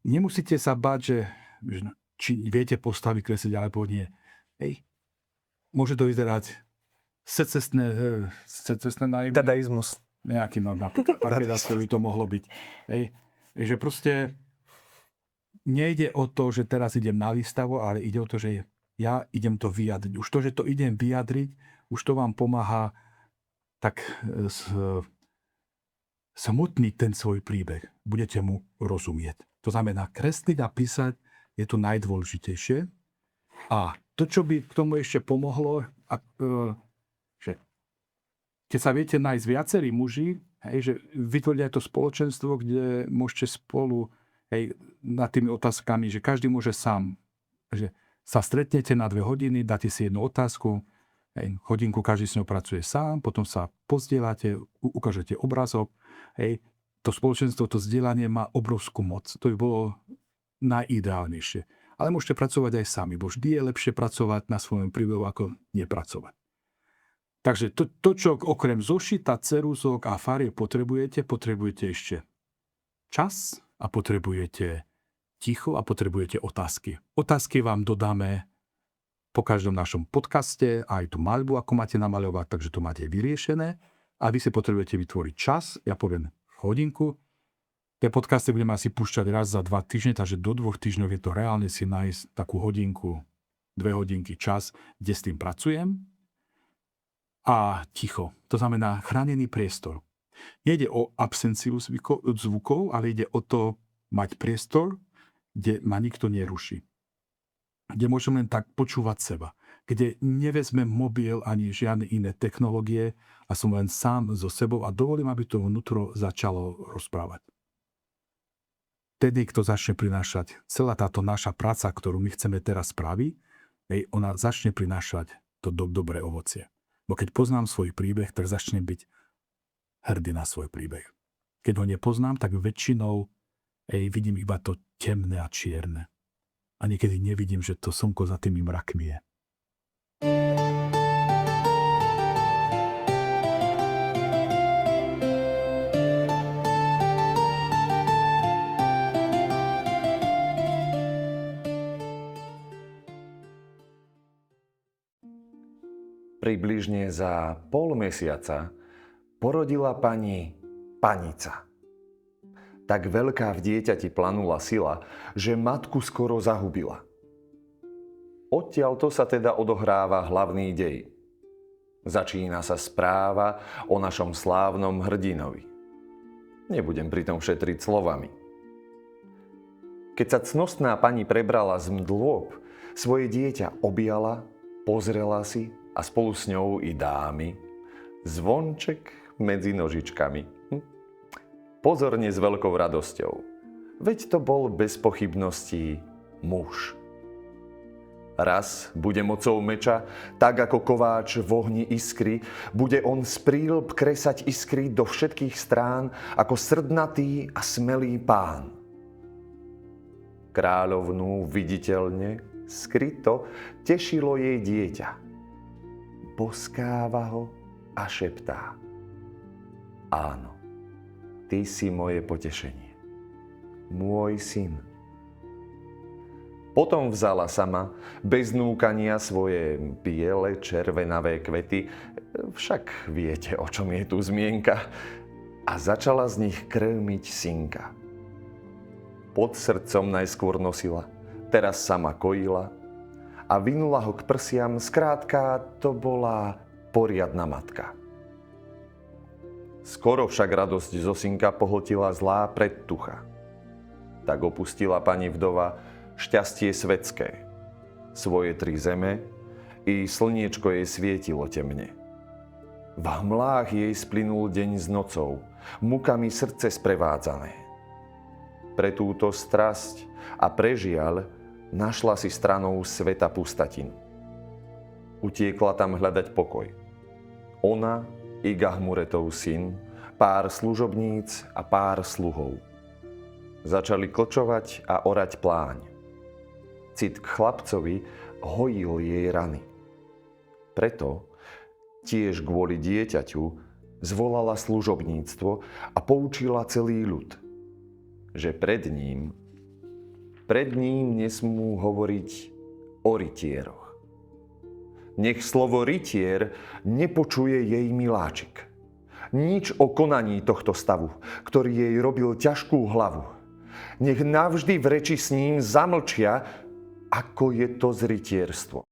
nemusíte sa báť, že či viete postaviť kresliť alebo nie. Hej. Môže to vyzerať secestné naivné. Dadaizmus. Nejaký napríklad by to mohlo byť. Hej. Že proste nejde o to, že teraz idem na výstavu, ale ide o to, že ja idem to vyjadriť. Už to, že to idem vyjadriť, už to vám pomáha tak smutný ten svoj príbeh. Budete mu rozumieť. To znamená, kresliť a písať je to najdôležitejšie. A to, čo by k tomu ešte pomohlo, že keď sa viete nájsť viacerí muži, hej, že vytvoriť aj to spoločenstvo, kde môžete spolu nad tými otázkami, že každý môže sám. Že sa stretnete na 2 hodiny, dáte si jednu otázku, hodinku každý s ňou pracuje sám, potom sa pozdieľate, ukážete obrazok. To spoločenstvo, to zdieľanie má obrovskú moc. To by bolo najideálnejšie. Ale môžete pracovať aj sami, bo vždy je lepšie pracovať na svojom príbehu, ako nepracovať. Takže to, čo okrem zošita, ceruzok a farieb potrebujete ešte čas a potrebujete ticho a potrebujete otázky. Otázky vám dodáme po každom našom podcaste, aj tú maľbu, ako máte namaľovať, takže to máte vyriešené. A vy si potrebujete vytvoriť čas, ja poviem hodinku. Tie podcasty budeme asi púšťať raz za 2 týždne, takže do 2 týždňov je to reálne si nájsť takú hodinku, 2 hodinky čas, kde s tým pracujem. A ticho. To znamená chránený priestor. Nejde o absenciu zvukov, ale ide o to mať priestor, kde ma nikto neruší. Kde môžem len tak počúvať seba. Kde nevezmem mobil ani žiadne iné technológie a som len sám so sebou a dovolím, aby to vnútro začalo rozprávať. Tedy, kto začne prinášať celá táto naša práca, ktorú my chceme teraz spraviť, ona začne prinášať to dobré ovocie. Bo keď poznám svoj príbeh, tak začnem byť hrdý na svoj príbeh. Keď ho nepoznám, tak väčšinou vidím iba to temné a čierne. A niekedy nevidím, že to slnko za tými mrakmi je. Približne za pol mesiaca porodila pani Panica. Tak veľká v dieťati planula sila, že matku skoro zahubila. Odtiaľto sa teda odohráva hlavný dej. Začína sa správa o našom slávnom hrdinovi. Nebudem pritom šetriť slovami. Keď sa cnostná pani prebrala z mdlôb, svoje dieťa objala, pozrela si a spolu s ňou i dámy, zvonček medzi nožičkami. Pozorne s veľkou radosťou. Veď to bol bez pochybností muž. Raz bude mocou meča, tak ako kováč v ohni iskry, bude on z príľb kresať iskry do všetkých strán, ako srdnatý a smelý pán. Kráľovnú viditeľne, skryto, tešilo jej dieťa. Boskáva ho a šeptá. Áno, ty si moje potešenie. Môj syn. Potom vzala sama, bez núkania, svoje biele, červenavé kvety, však viete, o čom je tu zmienka, a začala z nich krmiť synka. Pod srdcom najskôr nosila, teraz sama kojila a vinula ho k prsiam, skrátka to bola poriadna matka. Skoro však radosť zo synka pohltila zlá predtucha. Tak opustila pani vdova šťastie svetské, svoje 3 zeme, i slniečko jej svietilo temne. V hmlách jej splynul deň s nocou, mukami srdce sprevádzané. Pre túto strasť a pre žiaľ našla si stranou sveta pustatinu. Utiekla tam hľadať pokoj. Ona i Gahmuretov syn, pár služobníc a pár sluhov. Začali klčovať a orať pláň. Cit k chlapcovi hojil jej rany. Preto, tiež kvôli dieťaťu, zvolala služobníctvo a poučila celý ľud, že pred ním Pred ním nesmú hovoriť o rytieroch. Nech slovo rytier nepočuje jej miláčik. Nič o konaní tohto stavu, ktorý jej robil ťažkú hlavu. Nech navždy v reči s ním zamlčia, ako je to z rytierstvo.